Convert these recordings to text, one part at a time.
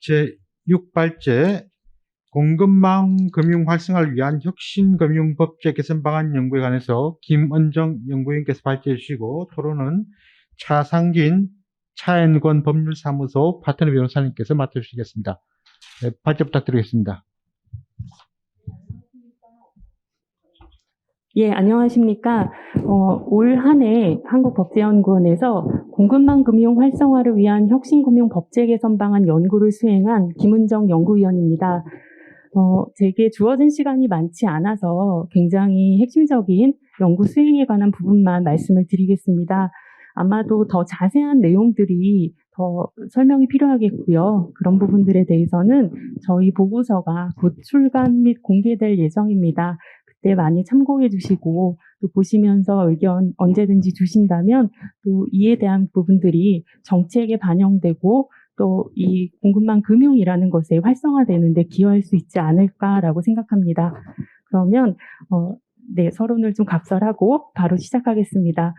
제6발제 공급망 금융 활성화를 위한 혁신금융법제 개선 방안 연구에 관해서 김은정 연구위원께서 발제해 주시고, 토론은 차상진 차앤권 법률사무소 파트너 변호사님께서 맡아주시겠습니다. 네, 발제 부탁드리겠습니다. 예, 안녕하십니까. 올 한 해 한국법제연구원에서 공급망 금융 활성화를 위한 혁신금융 법제 개선 방안 연구를 수행한 김은정 연구위원입니다. 제게 주어진 시간이 많지 않아서 굉장히 핵심적인 연구 수행에 관한 부분만 말씀을 드리겠습니다. 아마도 더 자세한 내용들이 더 설명이 필요하겠고요. 그런 부분들에 대해서는 저희 보고서가 곧 출간 및 공개될 예정입니다. 그때 많이 참고해 주시고 또 보시면서 의견 언제든지 주신다면 또 이에 대한 부분들이 정책에 반영되고 또 이 공급망 금융이라는 것에 활성화되는 데 기여할 수 있지 않을까라고 생각합니다. 그러면 네, 서론을 좀 각설하고 바로 시작하겠습니다.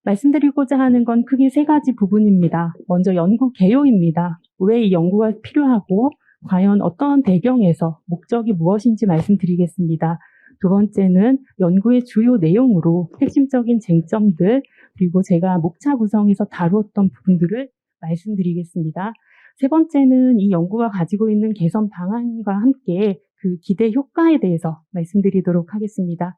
말씀드리고자 하는 건 크게 세 가지 부분입니다. 먼저 연구 개요입니다. 왜 이 연구가 필요하고 과연 어떤 배경에서 목적이 무엇인지 말씀드리겠습니다. 두 번째는 연구의 주요 내용으로 핵심적인 쟁점들 그리고 제가 목차 구성에서 다루었던 부분들을 말씀드리겠습니다. 세 번째는 이 연구가 가지고 있는 개선 방안과 함께 그 기대 효과에 대해서 말씀드리도록 하겠습니다.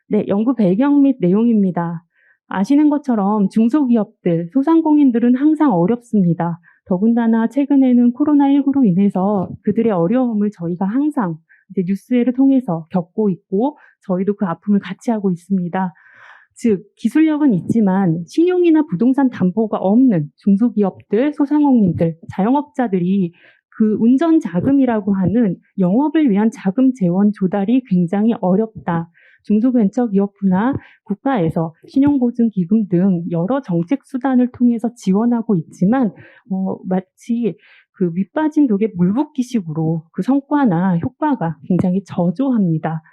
네, 연구 배경 및 내용입니다. 아시는 것처럼 중소기업들, 소상공인들은 항상 어렵습니다. 더군다나 최근에는 코로나19로 인해서 그들의 어려움을 저희가 항상 이제 뉴스를 통해서 겪고 있고 저희도 그 아픔을 같이 하고 있습니다. 즉 기술력은 있지만 신용이나 부동산 담보가 없는 중소기업들, 소상공인들, 자영업자들이 그 운전 자금이라고 하는 영업을 위한 자금 재원 조달이 굉장히 어렵다. 중소벤처기업부나 국가에서 신용보증기금 등 여러 정책 수단을 통해서 지원하고 있지만 마치 그 밑빠진 독에 물 붓기식으로 그 성과나 효과가 굉장히 저조합니다.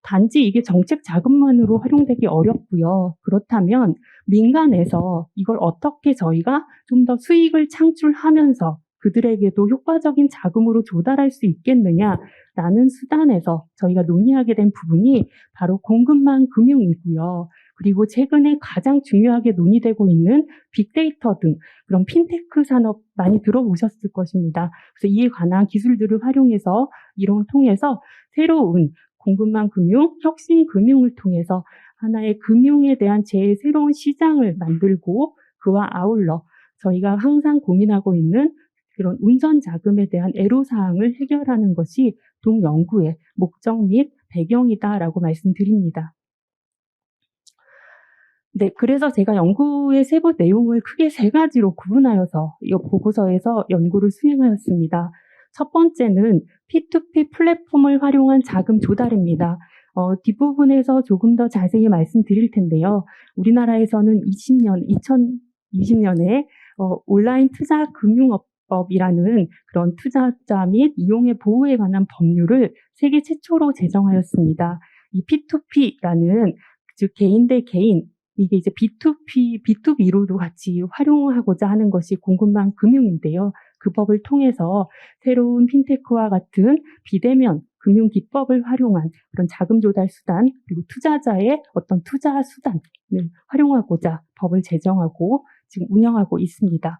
단지 이게 정책 자금만으로 활용되기 어렵고요. 그렇다면 민간에서 이걸 어떻게 저희가 좀 더 수익을 창출하면서 그들에게도 효과적인 자금으로 조달할 수 있겠느냐라는 수단에서 저희가 논의하게 된 부분이 바로 공급망 금융이고요. 그리고 최근에 가장 중요하게 논의되고 있는 빅데이터 등 그런 핀테크 산업 많이 들어보셨을 것입니다. 그래서 이에 관한 기술들을 활용해서 이론을 통해서 새로운 공급망 금융, 혁신 금융을 통해서 하나의 금융에 대한 새로운 시장을 만들고 그와 아울러 저희가 항상 고민하고 있는 그런 운전 자금에 대한 애로사항을 해결하는 것이 동연구의 목적 및 배경이다라고 말씀드립니다. 네, 그래서 제가 연구의 세부 내용을 크게 세 가지로 구분하여서 이 보고서에서 연구를 수행하였습니다. 첫 번째는 P2P 플랫폼을 활용한 자금 조달입니다. 뒷부분에서 조금 더 자세히 말씀드릴 텐데요. 우리나라에서는 2020년에 온라인 투자 금융업법이라는 그런 투자자 및 이용의 보호에 관한 법률을 세계 최초로 제정하였습니다. 이 P2P라는 즉 개인 대 개인 이게 이제 B2B로도 같이 활용하고자 하는 것이 공급망 금융인데요. 그 법을 통해서 새로운 핀테크와 같은 비대면 금융 기법을 활용한 그런 자금 조달 수단 그리고 투자자의 어떤 투자 수단을 활용하고자 법을 제정하고 지금 운영하고 있습니다.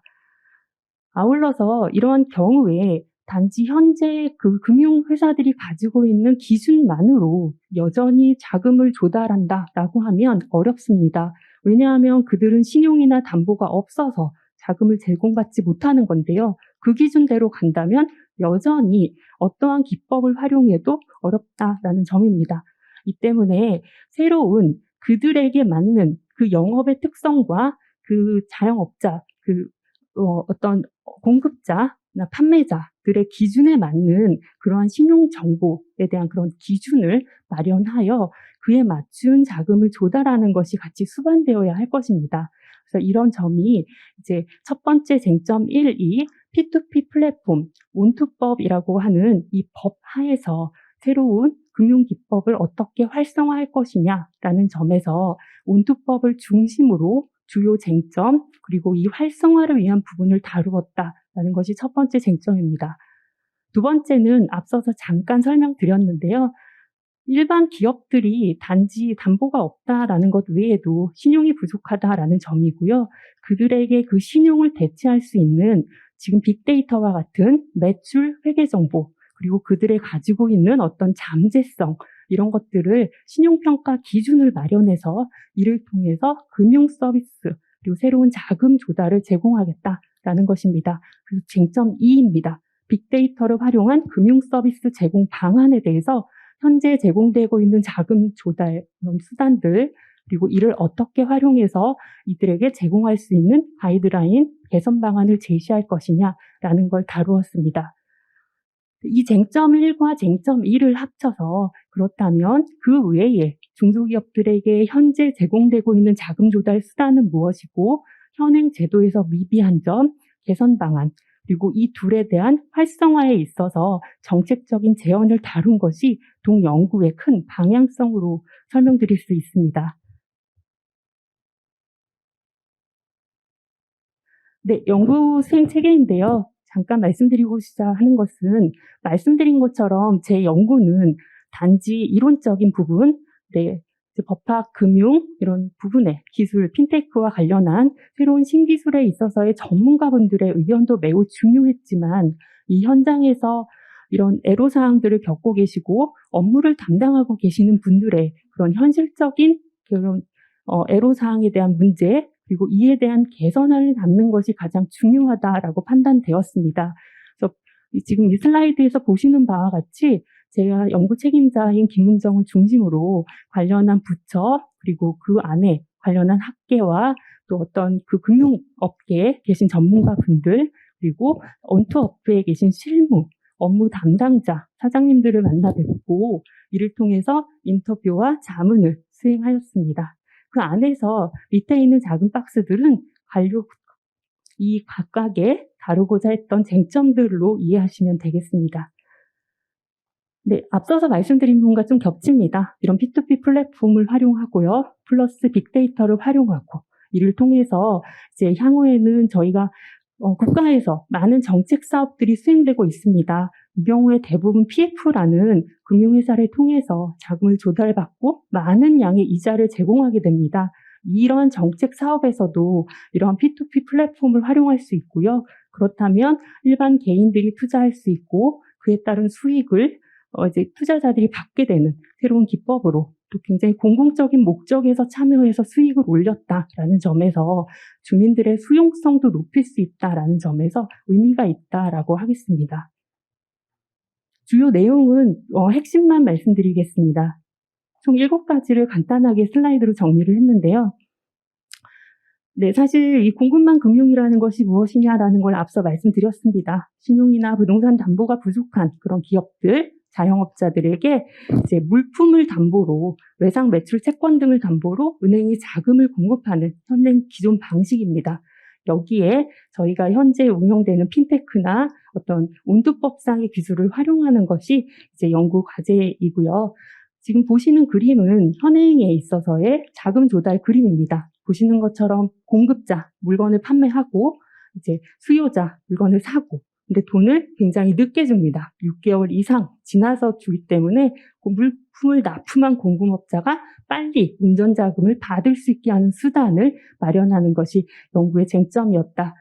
아울러서 이러한 경우에 단지 현재 그 금융회사들이 가지고 있는 기준만으로 여전히 자금을 조달한다라고 하면 어렵습니다. 왜냐하면 그들은 신용이나 담보가 없어서 자금을 제공받지 못하는 건데요. 그 기준대로 간다면 여전히 어떠한 기법을 활용해도 어렵다라는 점입니다. 이 때문에 새로운 그들에게 맞는 그 영업의 특성과 그 자영업자, 어떤 공급자나 판매자들의 기준에 맞는 그러한 신용 정보에 대한 그런 기준을 마련하여 그에 맞춘 자금을 조달하는 것이 같이 수반되어야 할 것입니다. 그래서 이런 점이 이제 첫 번째 쟁점 1이 P2P 플랫폼 온투법이라고 하는 이 법 하에서 새로운 금융기법을 어떻게 활성화할 것이냐라는 점에서 온투법을 중심으로 주요 쟁점, 그리고 이 활성화를 위한 부분을 다루었다라는 것이 첫 번째 쟁점입니다. 두 번째는 앞서서 잠깐 설명드렸는데요. 일반 기업들이 단지 담보가 없다라는 것 외에도 신용이 부족하다라는 점이고요. 그들에게 그 신용을 대체할 수 있는 지금 빅데이터와 같은 매출 회계 정보, 그리고 그들이 가지고 있는 어떤 잠재성, 이런 것들을 신용평가 기준을 마련해서 이를 통해서 금융 서비스, 그리고 새로운 자금 조달을 제공하겠다라는 것입니다. 그래서 쟁점 2입니다. 빅데이터를 활용한 금융 서비스 제공 방안에 대해서 현재 제공되고 있는 자금 조달 그런 수단들, 그리고 이를 어떻게 활용해서 이들에게 제공할 수 있는 가이드라인, 개선 방안을 제시할 것이냐라는 걸 다루었습니다. 이 쟁점 1과 쟁점 2를 합쳐서 그렇다면 그 외에 중소기업들에게 현재 제공되고 있는 자금 조달 수단은 무엇이고 현행 제도에서 미비한 점, 개선 방안, 그리고 이 둘에 대한 활성화에 있어서 정책적인 제언을 다룬 것이 동연구의 큰 방향성으로 설명드릴 수 있습니다. 네, 연구 수행 체계인데요. 잠깐 말씀드리고자 하는 것은 말씀드린 것처럼 제 연구는 단지 이론적인 부분, 네, 법학, 금융 이런 부분의 기술, 핀테크와 관련한 새로운 신기술에 있어서의 전문가분들의 의견도 매우 중요했지만 이 현장에서 이런 애로사항들을 겪고 계시고 업무를 담당하고 계시는 분들의 그런 현실적인 그런 애로사항에 대한 문제, 그리고 이에 대한 개선을 담는 것이 가장 중요하다라고 판단되었습니다. 그래서 지금 이 슬라이드에서 보시는 바와 같이 제가 연구 책임자인 김은정을 중심으로 관련한 부처, 그리고 그 안에 관련한 학계와 또 어떤 그 금융업계에 계신 전문가분들, 그리고 언투업계에 계신 실무, 업무 담당자, 사장님들을 만나 뵙고 이를 통해서 인터뷰와 자문을 수행하였습니다. 그 안에서 밑에 있는 작은 박스들은 이 각각의 다루고자 했던 쟁점들로 이해하시면 되겠습니다. 네, 앞서서 말씀드린 부분과 좀 겹칩니다. 이런 P2P 플랫폼을 활용하고요. 플러스 빅데이터를 활용하고 이를 통해서 이제 향후에는 저희가 국가에서 많은 정책 사업들이 수행되고 있습니다. 이 경우에 대부분 PF라는 금융회사를 통해서 자금을 조달받고 많은 양의 이자를 제공하게 됩니다. 이러한 정책 사업에서도 이러한 P2P 플랫폼을 활용할 수 있고요. 그렇다면 일반 개인들이 투자할 수 있고 그에 따른 수익을 이제 투자자들이 받게 되는 새로운 기법으로 또 굉장히 공공적인 목적에서 참여해서 수익을 올렸다라는 점에서 주민들의 수용성도 높일 수 있다라는 점에서 의미가 있다라고 하겠습니다. 주요 내용은 핵심만 말씀드리겠습니다. 총 7가지를 간단하게 슬라이드로 정리를 했는데요. 네, 사실 이 공급망 금융이라는 것이 무엇이냐라는 걸 앞서 말씀드렸습니다. 신용이나 부동산 담보가 부족한 그런 기업들, 자영업자들에게 이제 물품을 담보로 외상 매출 채권 등을 담보로 은행이 자금을 공급하는 현행 기존 방식입니다. 여기에 저희가 현재 운영되는 핀테크나 어떤 온두법상의 기술을 활용하는 것이 이제 연구 과제이고요. 지금 보시는 그림은 현행에 있어서의 자금 조달 그림입니다. 보시는 것처럼 공급자 물건을 판매하고 이제 수요자 물건을 사고 근데 돈을 굉장히 늦게 줍니다. 6개월 이상 지나서 주기 때문에 그 물품을 납품한 공급업자가 빨리 운전자금을 받을 수 있게 하는 수단을 마련하는 것이 연구의 쟁점이었다.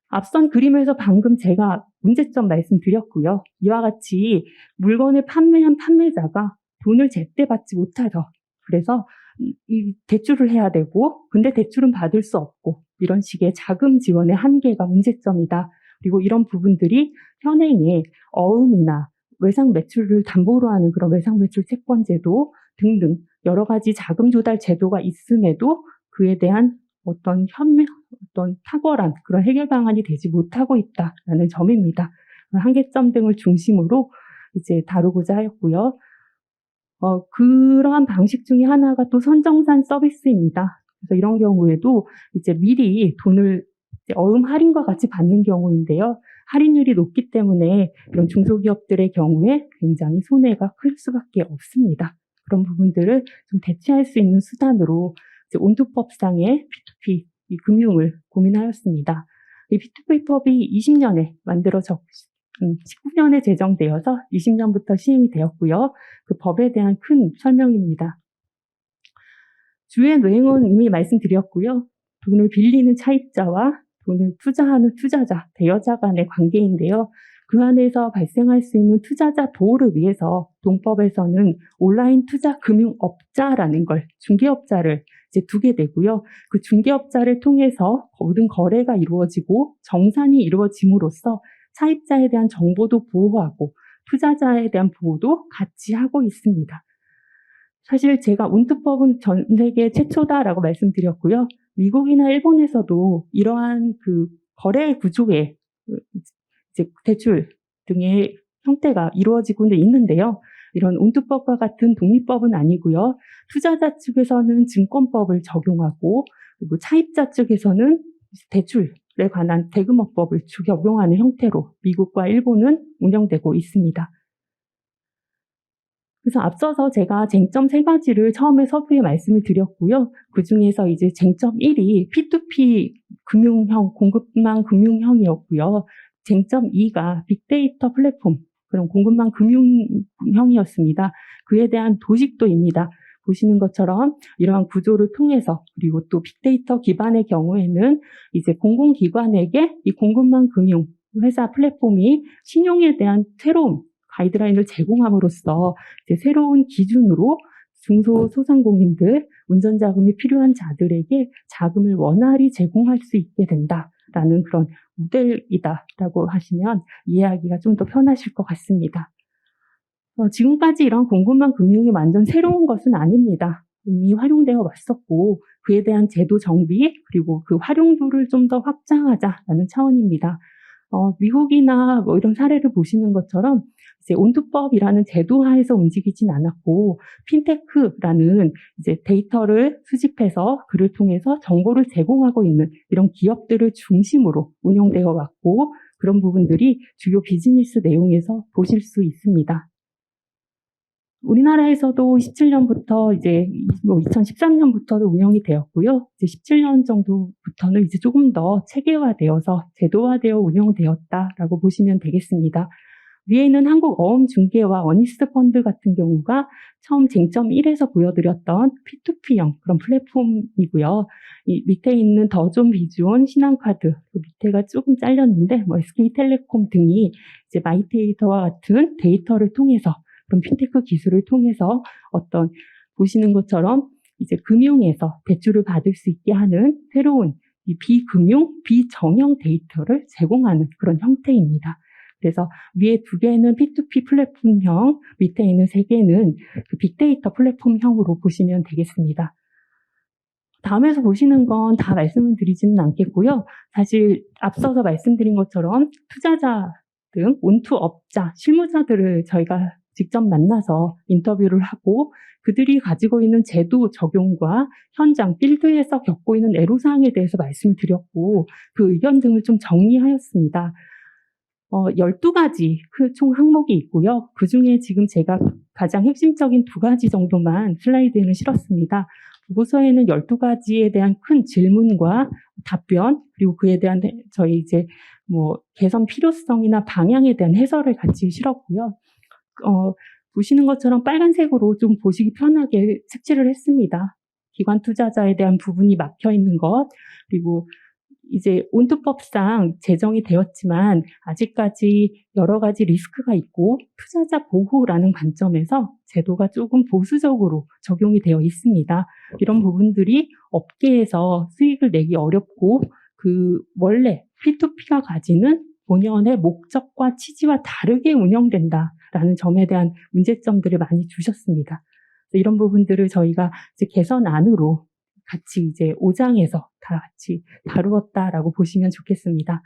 앞선 그림에서 방금 제가 문제점 말씀드렸고요. 이와 같이 물건을 판매한 판매자가 돈을 제때 받지 못하죠. 그래서 이 대출을 해야 되고 근데 대출은 받을 수 없고 이런 식의 자금 지원의 한계가 문제점이다. 그리고 이런 부분들이 현행의 어음이나 외상 매출을 담보로 하는 그런 외상 매출 채권제도 등등 여러 가지 자금 조달 제도가 있음에도 그에 대한 어떤 탁월한 그런 해결 방안이 되지 못하고 있다라는 점입니다. 한계점 등을 중심으로 이제 다루고자 하였고요. 그러한 방식 중에 하나가 또 선정산 서비스입니다. 그래서 이런 경우에도 이제 미리 돈을 어음 할인과 같이 받는 경우인데요. 할인율이 높기 때문에 이런 중소기업들의 경우에 굉장히 손해가 클 수밖에 없습니다. 그런 부분들을 좀 대체할 수 있는 수단으로 이제 온두법상의 P2P 이 금융을 고민하였습니다. 이 P2P법이 20년에 만들어져 19년에 제정되어서 20년부터 시행이 되었고요. 그 법에 대한 큰 설명입니다. 주의 내용은 이미 말씀드렸고요. 돈을 빌리는 차입자와 돈을 투자하는 투자자, 대여자 간의 관계인데요. 그 안에서 발생할 수 있는 투자자 보호를 위해서 동법에서는 온라인 투자 금융업자라는 걸, 중개업자를 이제 두게 되고요. 그 중개업자를 통해서 모든 거래가 이루어지고 정산이 이루어짐으로써 차입자에 대한 정보도 보호하고 투자자에 대한 보호도 같이 하고 있습니다. 사실 제가 운투법은 전 세계 최초다라고 말씀드렸고요. 미국이나 일본에서도 이러한 그 거래 구조의 이제 대출 등의 형태가 이루어지고는 있는데요. 이런 운투법과 같은 독립법은 아니고요. 투자자 측에서는 증권법을 적용하고 그리고 차입자 측에서는 대출에 관한 대금업법을 적용하는 형태로 미국과 일본은 운영되고 있습니다. 그래서 앞서서 제가 쟁점 3가지를 처음에 서두에 말씀을 드렸고요. 그 중에서 이제 쟁점 1이 P2P 금융형, 공급망 금융형이었고요. 쟁점 2가 빅데이터 플랫폼, 그런 공급망 금융형이었습니다. 그에 대한 도식도입니다. 보시는 것처럼 이러한 구조를 통해서 그리고 또 빅데이터 기반의 경우에는 이제 공공기관에게 이 공급망 금융 회사 플랫폼이 신용에 대한 새로운 가이드라인을 제공함으로써 이제 새로운 기준으로 중소소상공인들, 운전자금이 필요한 자들에게 자금을 원활히 제공할 수 있게 된다라는 그런 모델이다라고 하시면 이해하기가 좀 더 편하실 것 같습니다. 지금까지 이런 공급망 금융이 완전 새로운 것은 아닙니다. 이미 활용되어 왔었고 그에 대한 제도 정비 그리고 그 활용도를 좀 더 확장하자라는 차원입니다. 미국이나 뭐 이런 사례를 보시는 것처럼 이제 온투법이라는 제도하에서 움직이진 않았고 핀테크라는 이제 데이터를 수집해서 그를 통해서 정보를 제공하고 있는 이런 기업들을 중심으로 운영되어 왔고 그런 부분들이 주요 비즈니스 내용에서 보실 수 있습니다. 우리나라에서도 17년부터 이제 2013년부터도 운영이 되었고요. 이제 17년 정도부터는 이제 조금 더 체계화되어서 제도화되어 운영되었다라고 보시면 되겠습니다. 위에는 한국어음중개와 어니스트 펀드 같은 경우가 처음 쟁점 1에서 보여드렸던 P2P형 그런 플랫폼이고요. 이 밑에 있는 더존 비주온 신한카드, 그 밑에가 조금 잘렸는데 SK텔레콤 등이 이제 마이데이터와 같은 데이터를 통해서 그런 핀테크 기술을 통해서 어떤 보시는 것처럼 이제 금융에서 대출을 받을 수 있게 하는 새로운 이 비금융, 비정형 데이터를 제공하는 그런 형태입니다. 그래서 위에 2개는 P2P 플랫폼형, 밑에 있는 3개는 그 빅데이터 플랫폼형으로 보시면 되겠습니다. 다음에서 보시는 건 다 말씀을 드리지는 않겠고요. 사실 앞서서 말씀드린 것처럼 투자자 등 온투업자, 실무자들을 저희가 직접 만나서 인터뷰를 하고 그들이 가지고 있는 제도 적용과 현장, 필드에서 겪고 있는 애로사항에 대해서 말씀을 드렸고 그 의견 등을 좀 정리하였습니다. 12가지 총 항목이 있고요. 그중에 지금 제가 가장 핵심적인 2가지 정도만 슬라이드에는 실었습니다. 보고서에는 12가지에 대한 큰 질문과 답변, 그리고 그에 대한 저희 이제 개선 필요성이나 방향에 대한 해설을 같이 실었고요. 보시는 것처럼 빨간색으로 좀 보시기 편하게 색칠을 했습니다. 기관 투자자에 대한 부분이 막혀 있는 것, 그리고 이제 온투법상 제정이 되었지만 아직까지 여러 가지 리스크가 있고 투자자 보호라는 관점에서 제도가 조금 보수적으로 적용이 되어 있습니다. 이런 부분들이 업계에서 수익을 내기 어렵고 그 원래 P2P가 가지는 본연의 목적과 취지와 다르게 운영된다라는 점에 대한 문제점들을 많이 주셨습니다. 이런 부분들을 저희가 이제 개선안으로 같이 이제 5장에서 다 같이 다루었다라고 보시면 좋겠습니다.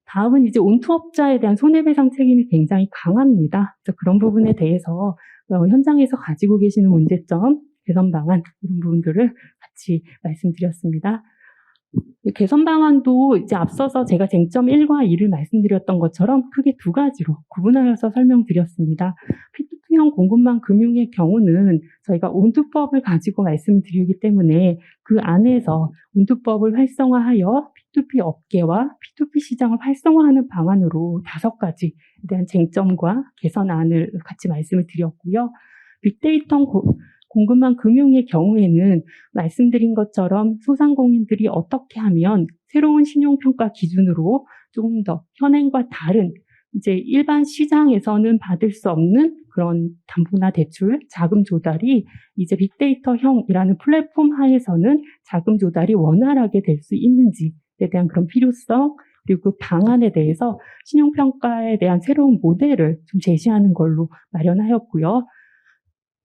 다음은 이제 온투업자에 대한 손해배상 책임이 굉장히 강합니다. 그래서 그런 부분에 대해서 현장에서 가지고 계시는 문제점, 개선 방안 이런 부분들을 같이 말씀드렸습니다. 개선 방안도 이제 앞서서 제가 쟁점 1과 2를 말씀드렸던 것처럼 크게 두 가지로 구분하여서 설명드렸습니다. P2P형 공급망 금융의 경우는 저희가 온두법을 가지고 말씀을 드리기 때문에 그 안에서 온두법을 활성화하여 P2P 업계와 P2P 시장을 활성화하는 방안으로 5가지에 대한 쟁점과 개선안을 같이 말씀을 드렸고요. 빅데이터 공급망 금융의 경우에는 말씀드린 것처럼 소상공인들이 어떻게 하면 새로운 신용평가 기준으로 조금 더 현행과 다른 이제 일반 시장에서는 받을 수 없는 그런 담보나 대출, 자금 조달이 이제 빅데이터형이라는 플랫폼 하에서는 자금 조달이 원활하게 될 수 있는지에 대한 그런 필요성, 그리고 그 방안에 대해서 신용평가에 대한 새로운 모델을 좀 제시하는 걸로 마련하였고요.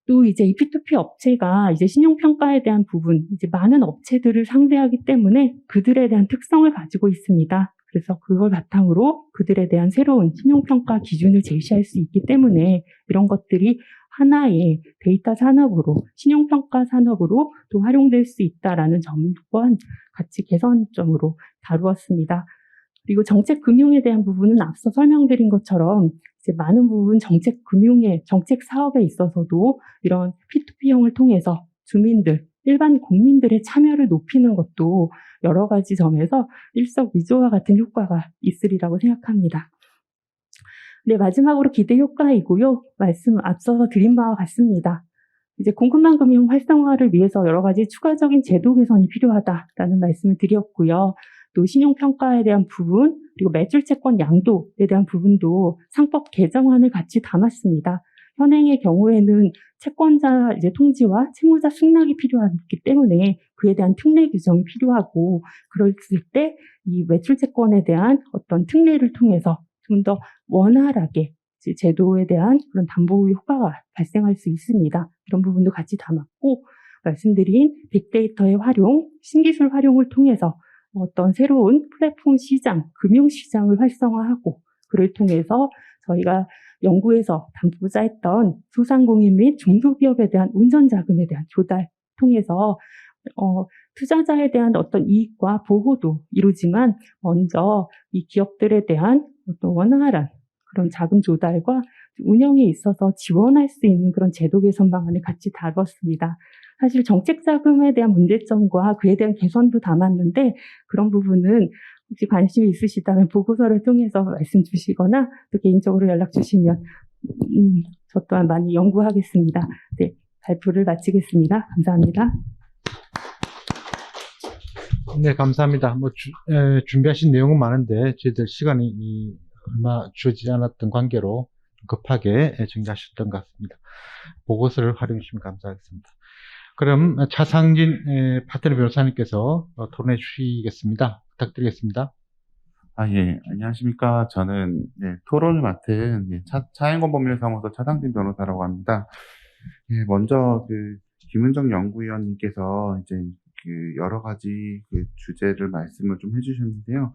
또 이제 이 P2P 업체가 이제 신용평가에 대한 부분, 이제 많은 업체들을 상대하기 때문에 그들에 대한 특성을 가지고 있습니다. 그래서 그걸 바탕으로 그들에 대한 새로운 신용평가 기준을 제시할 수 있기 때문에 이런 것들이 하나의 데이터 산업으로, 신용평가 산업으로 또 활용될 수 있다라는 점 또한 같이 개선점으로 다루었습니다. 그리고 정책 금융에 대한 부분은 앞서 설명드린 것처럼 이제 많은 부분 정책 금융의 정책 사업에 있어서도 이런 P2P형을 통해서 주민들, 일반 국민들의 참여를 높이는 것도 여러 가지 점에서 일석이조와 같은 효과가 있으리라고 생각합니다. 네, 마지막으로 기대 효과이고요. 말씀 앞서서 드린 바와 같습니다. 이제 공급망 금융 활성화를 위해서 여러 가지 추가적인 제도 개선이 필요하다라는 말씀을 드렸고요. 또 신용평가에 대한 부분, 그리고 매출 채권 양도에 대한 부분도 상법 개정안을 같이 담았습니다. 현행의 경우에는 채권자 이제 통지와 채무자 승낙이 필요하기 때문에 그에 대한 특례 규정이 필요하고, 그럴 때 이 매출 채권에 대한 어떤 특례를 통해서 좀 더 원활하게 제도에 대한 그런 담보 효과가 발생할 수 있습니다. 이런 부분도 같이 담았고, 말씀드린 빅데이터의 활용, 신기술 활용을 통해서 어떤 새로운 플랫폼 시장, 금융 시장을 활성화하고, 그를 통해서 저희가 연구에서 담보자 했던 소상공인 및 중소기업에 대한 운전자금에 대한 조달 통해서 투자자에 대한 어떤 이익과 보호도 이루지만 먼저 이 기업들에 대한 어떤 원활한 그런 자금 조달과 운영에 있어서 지원할 수 있는 그런 제도 개선 방안을 같이 다뤘습니다. 사실 정책 자금에 대한 문제점과 그에 대한 개선도 담았는데, 그런 부분은 혹시 관심이 있으시다면 보고서를 통해서 말씀 주시거나 또 개인적으로 연락 주시면 저 또한 많이 연구하겠습니다. 네, 발표를 마치겠습니다. 감사합니다. 네, 감사합니다. 준비하신 내용은 많은데 저희들 시간이 얼마 주어지지 않았던 관계로 급하게 정리하셨던 것 같습니다. 보고서를 활용해 주시면 감사하겠습니다. 그럼 차상진 파트너 변호사님께서 토론해 주시겠습니다. 부탁드리겠습니다. 예, 안녕하십니까. 저는 토론을 맡은 차행검법률사무소 차상진 변호사라고 합니다. 먼저 김은정 연구위원님께서 이제 여러 가지 주제를 말씀을 좀 해주셨는데요.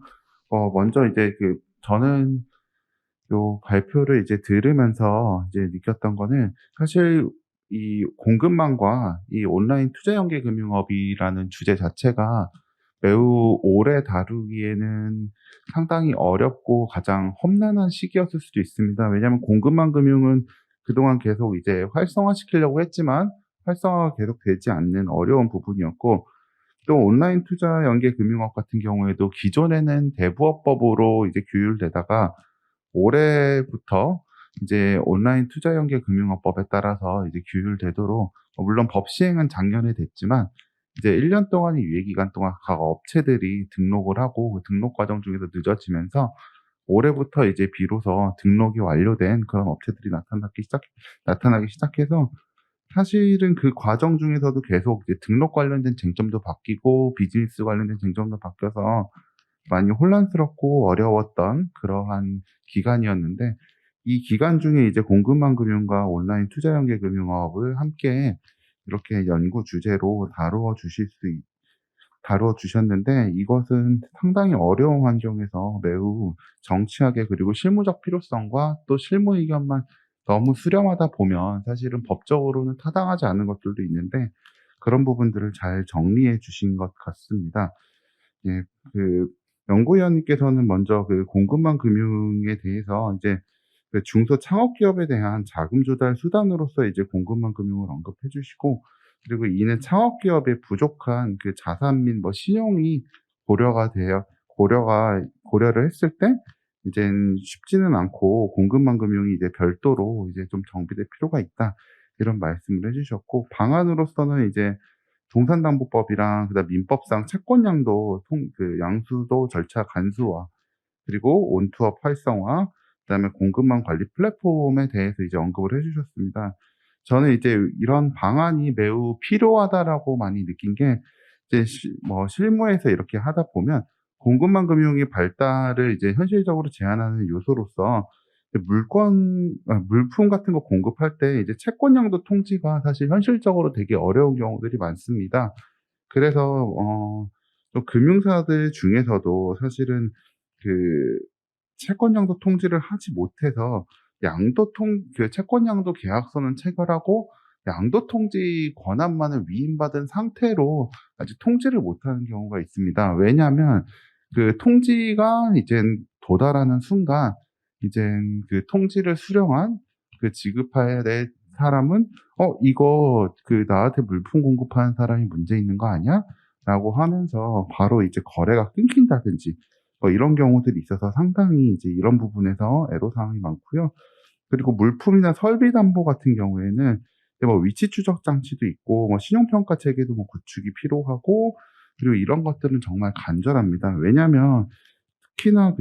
먼저 이제 저는 요 발표를 이제 들으면서 이제 느꼈던 거는, 사실 이 공급망과 이 온라인 투자연계금융업이라는 주제 자체가 매우 오래 다루기에는 상당히 어렵고 가장 험난한 시기였을 수도 있습니다. 왜냐하면 공급망 금융은 그동안 계속 이제 활성화시키려고 했지만 활성화가 계속 되지 않는 어려운 부분이었고, 또 온라인 투자 연계 금융업 같은 경우에도 기존에는 대부업법으로 이제 규율되다가 올해부터 이제 온라인 투자 연계 금융업법에 따라서 이제 규율되도록, 물론 법 시행은 작년에 됐지만 이제 1년 동안의 유예 기간 동안 각 업체들이 등록을 하고 그 등록 과정 중에서 늦어지면서 올해부터 이제 비로소 등록이 완료된 그런 업체들이 나타나기 시작해서, 사실은 그 과정 중에서도 계속 이제 등록 관련된 쟁점도 바뀌고 비즈니스 관련된 쟁점도 바뀌어서 많이 혼란스럽고 어려웠던 그러한 기간이었는데, 이 기간 중에 이제 공급망 금융과 온라인 투자 연계 금융업을 함께 이렇게 연구 주제로 다루어 주셨는데, 이것은 상당히 어려운 환경에서 매우 정치하게, 그리고 실무적 필요성과 또 실무 의견만 너무 수렴하다 보면 사실은 법적으로는 타당하지 않은 것들도 있는데, 그런 부분들을 잘 정리해 주신 것 같습니다. 예, 연구위원님께서는 먼저 공급망 금융에 대해서 이제 중소창업기업에 대한 자금 조달 수단으로서 이제 공급망 금융을 언급해 주시고, 그리고 이는 창업기업의 부족한 자산 및 신용이 고려를 했을 때 이젠 쉽지는 않고 공급망 금융이 이제 별도로 이제 좀 정비될 필요가 있다, 이런 말씀을 해주셨고, 방안으로서는 이제 동산담보법이랑 그다음 민법상 채권 양수도 절차 간소화, 그리고 온투업 활성화, 그다음에 공급망 관리 플랫폼에 대해서 이제 언급을 해주셨습니다. 저는 이제 이런 방안이 매우 필요하다라고 많이 느낀 게, 이제 실무에서 이렇게 하다 보면 공급망 금융의 발달을 이제 현실적으로 제한하는 요소로서 물품 같은 거 공급할 때 이제 채권 양도 통지가 사실 현실적으로 되게 어려운 경우들이 많습니다. 그래서 좀 금융사들 중에서도 사실은 그 채권 양도 통지를 하지 못해서 채권 양도 계약서는 체결하고 양도 통지 권한만을 위임받은 상태로 아직 통지를 못하는 경우가 있습니다. 왜냐하면 통지가 이젠 도달하는 순간, 이젠 통지를 수령한 지급해야 될 사람은 이거 나한테 물품 공급하는 사람이 문제 있는 거 아니야? 라고 하면서 바로 이제 거래가 끊긴다든지 이런 경우들이 있어서 상당히 이제 이런 부분에서 애로사항이 많고요. 그리고 물품이나 설비 담보 같은 경우에는 이제 위치 추적 장치도 있고 신용평가 체계도 구축이 필요하고, 그리고 이런 것들은 정말 간절합니다. 왜냐하면 특히나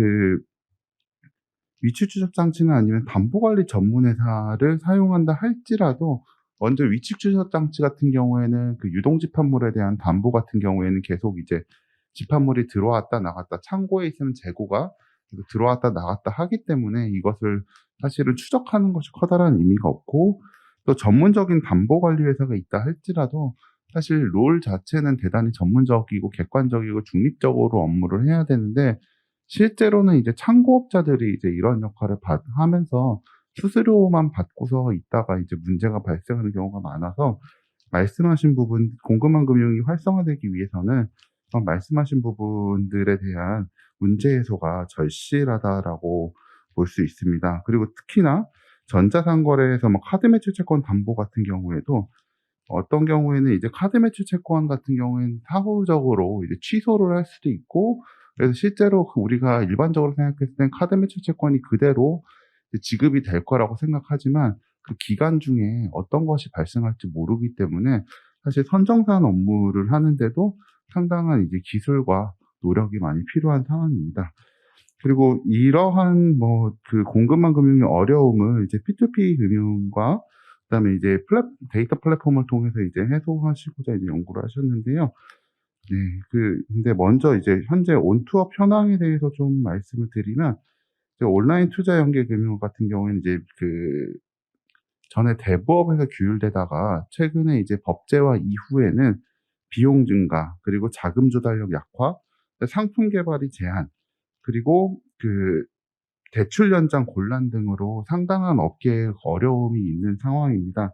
위치 추적 장치는 아니면 담보관리 전문 회사를 사용한다 할지라도, 먼저 위치 추적 장치 같은 경우에는 유동 집합물에 대한 담보 같은 경우에는 계속 이제 집합물이 들어왔다 나갔다, 창고에 있으면 재고가 들어왔다 나갔다 하기 때문에 이것을 사실은 추적하는 것이 커다란 의미가 없고, 또 전문적인 담보관리 회사가 있다 할지라도 사실 롤 자체는 대단히 전문적이고 객관적이고 중립적으로 업무를 해야 되는데, 실제로는 이제 창고업자들이 이제 이런 역할을 하면서 수수료만 받고서 있다가 이제 문제가 발생하는 경우가 많아서, 말씀하신 부분, 공급망 금융이 활성화되기 위해서는 말씀하신 부분들에 대한 문제 해소가 절실하다라고 볼 수 있습니다. 그리고 특히나 전자상거래에서 카드 매출 채권 담보 같은 경우에도, 어떤 경우에는 이제 카드 매출 채권 같은 경우에는 사후적으로 이제 취소를 할 수도 있고, 그래서 실제로 우리가 일반적으로 생각했을 땐 카드 매출 채권이 그대로 지급이 될 거라고 생각하지만 기간 중에 어떤 것이 발생할지 모르기 때문에 사실 선정산 업무를 하는데도 상당한 이제 기술과 노력이 많이 필요한 상황입니다. 그리고 이러한 공급망 금융의 어려움을 이제 P2P 금융과 그다음에 이제 데이터 플랫폼을 통해서 이제 해소하시고자 이제 연구를 하셨는데요. 네, 근데 먼저 이제 현재 온투업 현황에 대해서 좀 말씀을 드리면, 이제 온라인 투자 연계 금융 같은 경우에는 이제 전에 대부업에서 규율되다가 최근에 이제 법제화 이후에는 비용 증가, 그리고 자금 조달력 약화, 상품 개발이 제한, 그리고 대출 연장 곤란 등으로 상당한 업계에 어려움이 있는 상황입니다.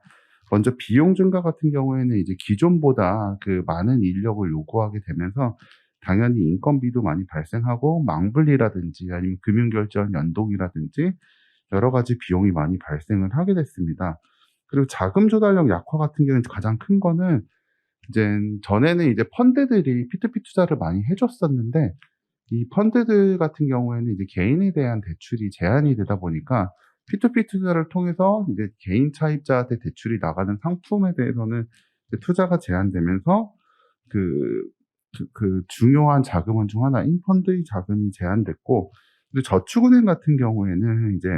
먼저 비용 증가 같은 경우에는 이제 기존보다 많은 인력을 요구하게 되면서 당연히 인건비도 많이 발생하고, 망분리라든지 아니면 금융결제원 연동이라든지 여러 가지 비용이 많이 발생을 하게 됐습니다. 그리고 자금 조달력 약화 같은 경우는 가장 큰 거는, 이제 전에는 이제 펀드들이 P2P 투자를 많이 해줬었는데, 이 펀드들 같은 경우에는 이제 개인에 대한 대출이 제한이 되다 보니까 P2P 투자를 통해서 이제 개인 차입자한테 대출이 나가는 상품에 대해서는 이제 투자가 제한되면서 중요한 자금원 중 하나인 펀드의 자금이 제한됐고, 그리고 저축은행 같은 경우에는 이제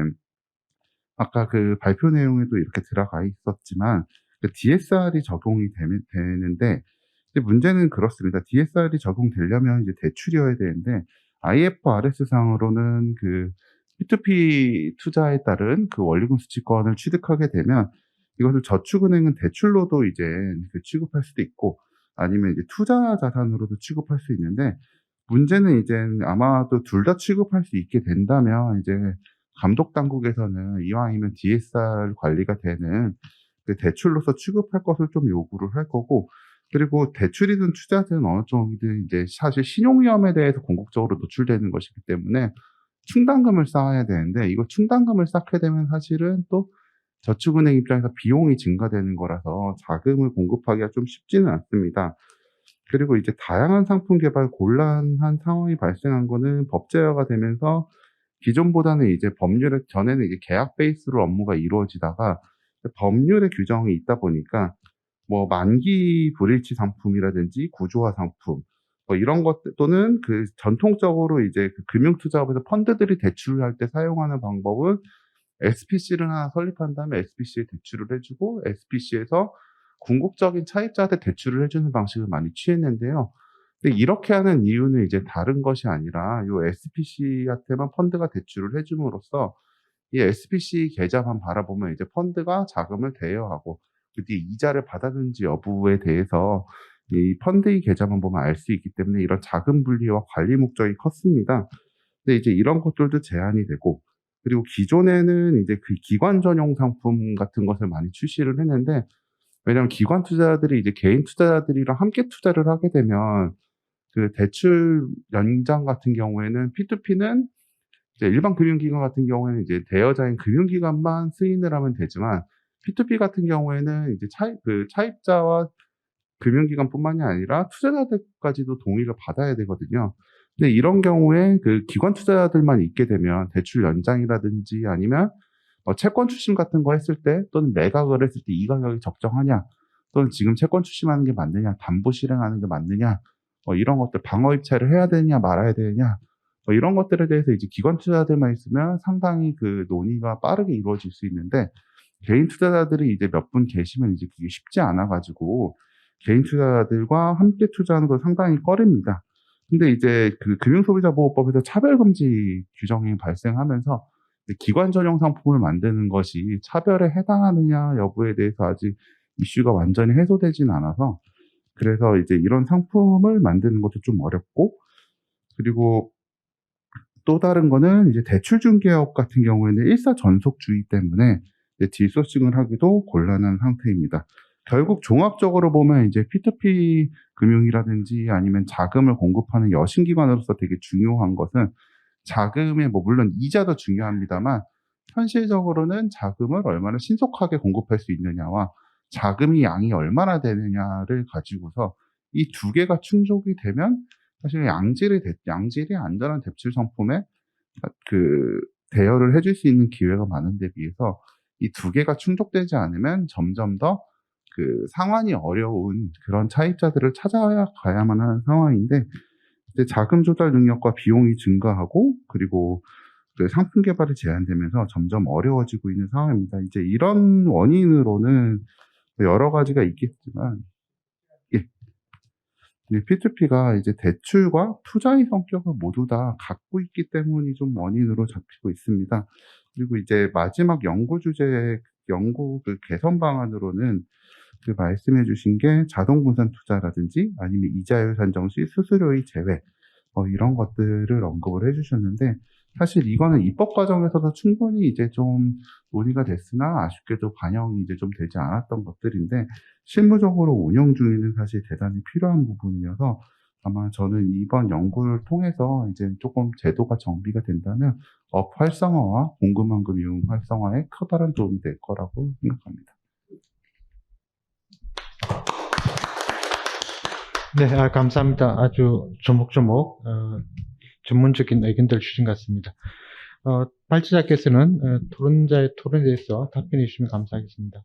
아까 발표 내용에도 이렇게 들어가 있었지만 DSR이 적용이 되는데, 근데 문제는 그렇습니다. DSR이 적용되려면 이제 대출이어야 되는데, IFRS 상으로는 P2P 투자에 따른 원리금 수취권을 취득하게 되면 이것을 저축은행은 대출로도 이제 취급할 수도 있고, 아니면 이제 투자 자산으로도 취급할 수 있는데, 문제는 이제 아마도 둘 다 취급할 수 있게 된다면 이제 감독 당국에서는 이왕이면 DSR 관리가 되는 대출로서 취급할 것을 좀 요구를 할 거고, 그리고 대출이든 투자든 어느 쪽이든 이제 사실 신용위험에 대해서 궁극적으로 노출되는 것이기 때문에 충당금을 쌓아야 되는데, 이거 충당금을 쌓게 되면 사실은 또 저축은행 입장에서 비용이 증가되는 거라서 자금을 공급하기가 좀 쉽지는 않습니다. 그리고 이제 다양한 상품 개발 곤란한 상황이 발생한 거는 법제화가 되면서 기존보다는 이제 법률에, 전에는 이제 계약 베이스로 업무가 이루어지다가 법률의 규정이 있다 보니까 뭐 만기 불일치 상품이라든지 구조화 상품 뭐 이런 것들, 또는 그 전통적으로 이제 그 금융투자업에서 펀드들이 대출을 할 때 사용하는 방법은 SPC를 하나 설립한 다음에 SPC에 대출을 해주고 SPC에서 궁극적인 차입자한테 대출을 해주는 방식을 많이 취했는데요. 근데 이렇게 하는 이유는 이제 다른 것이 아니라 요 SPC한테만 펀드가 대출을 해줌으로써 이 SPC 계좌만 바라보면 이제 펀드가 자금을 대여하고 그 뒤에 이자를 받았는지 여부에 대해서 이 펀드의 계좌만 보면 알 수 있기 때문에 이런 자금 분리와 관리 목적이 컸습니다. 근데 이제 이런 것들도 제한이 되고, 그리고 기존에는 이제 그 기관 전용 상품 같은 것을 많이 출시를 했는데, 왜냐하면 기관 투자자들이 이제 개인 투자자들이랑 함께 투자를 하게 되면 그 대출 연장 같은 경우에는 P2P는 이제 일반 금융기관 같은 경우에는 이제 대여자인 금융기관만 승인을 하면 되지만, P2P 같은 경우에는 이제 차입자와 금융기관뿐만이 아니라 투자자들까지도 동의를 받아야 되거든요. 근데 이런 경우에 그 기관 투자자들만 있게 되면 대출 연장이라든지 아니면 채권 출심 같은 거 했을 때, 또는 매각을 했을 때 이 가격이 적정하냐, 또는 지금 채권 출심하는 게 맞느냐, 담보 실행하는 게 맞느냐, 이런 것들 방어 입찰을 해야 되느냐 말아야 되느냐, 이런 것들에 대해서 이제 기관 투자자들만 있으면 상당히 그 논의가 빠르게 이루어질 수 있는데, 개인 투자자들이 이제 몇 분 계시면 이제 그게 쉽지 않아 가지고 개인 투자자들과 함께 투자하는 건 상당히 꺼립니다. 근데 이제 그 금융소비자보호법에서 차별금지 규정이 발생하면서 기관 전용 상품을 만드는 것이 차별에 해당하느냐 여부에 대해서 아직 이슈가 완전히 해소되진 않아서, 그래서 이제 이런 상품을 만드는 것도 좀 어렵고, 그리고 또 다른 거는 이제 대출 중개업 같은 경우에는 일사전속주의 때문에 이제 딜소싱을 하기도 곤란한 상태입니다. 결국 종합적으로 보면 이제 P2P 금융이라든지 아니면 자금을 공급하는 여신기관으로서 되게 중요한 것은 자금의 뭐 물론 이자도 중요합니다만, 현실적으로는 자금을 얼마나 신속하게 공급할 수 있느냐와 자금이 양이 얼마나 되느냐를 가지고서 이 두 개가 충족이 되면 사실 양질의 안전한 대출 상품에 그 대여를 해줄 수 있는 기회가 많은 데 비해서 이 두 개가 충족되지 않으면 점점 더 그 상환이 어려운 그런 차입자들을 찾아가야만 하는 상황인데, 이제 자금 조달 능력과 비용이 증가하고, 그리고 그 상품 개발이 제한되면서 점점 어려워지고 있는 상황입니다. 이제 이런 원인으로는 여러 가지가 있겠지만, 예. P2P가 이제 대출과 투자의 성격을 모두 다 갖고 있기 때문이 좀 원인으로 잡히고 있습니다. 그리고 이제 마지막 연구 그 개선 방안으로는 그 말씀해 주신 게 자동 분산 투자라든지 아니면 이자율 산정 시 수수료의 제외, 이런 것들을 언급을 해 주셨는데, 사실 이거는 입법 과정에서도 충분히 이제 좀 논의가 됐으나 아쉽게도 반영이 이제 좀 되지 않았던 것들인데, 실무적으로 운영 중에는 사실 대단히 필요한 부분이어서 아마 저는 이번 연구를 통해서 이제 조금 제도가 정비가 된다면 업 활성화와 공급만금 이용 활성화에 커다란 도움이 될 거라고 생각합니다. 네, 감사합니다. 아주 조목조목 전문적인 의견들 주신 것 같습니다. 발제자께서는 토론자의 토론에 대해서 답변해 주시면 감사하겠습니다.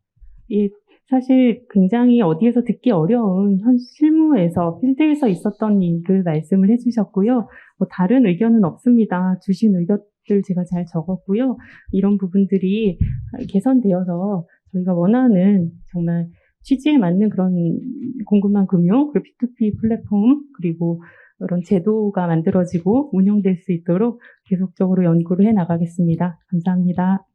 예, 사실 굉장히 어디에서 듣기 어려운 실무에서, 필드에서 있었던 일을 말씀을 해주셨고요. 뭐 다른 의견은 없습니다. 주신 의견들 제가 잘 적었고요. 이런 부분들이 개선되어서 저희가 원하는 정말 취지에 맞는 그런 공급망 금융, 그리고 P2P 플랫폼, 그리고 이런 제도가 만들어지고 운영될 수 있도록 계속적으로 연구를 해 나가겠습니다. 감사합니다.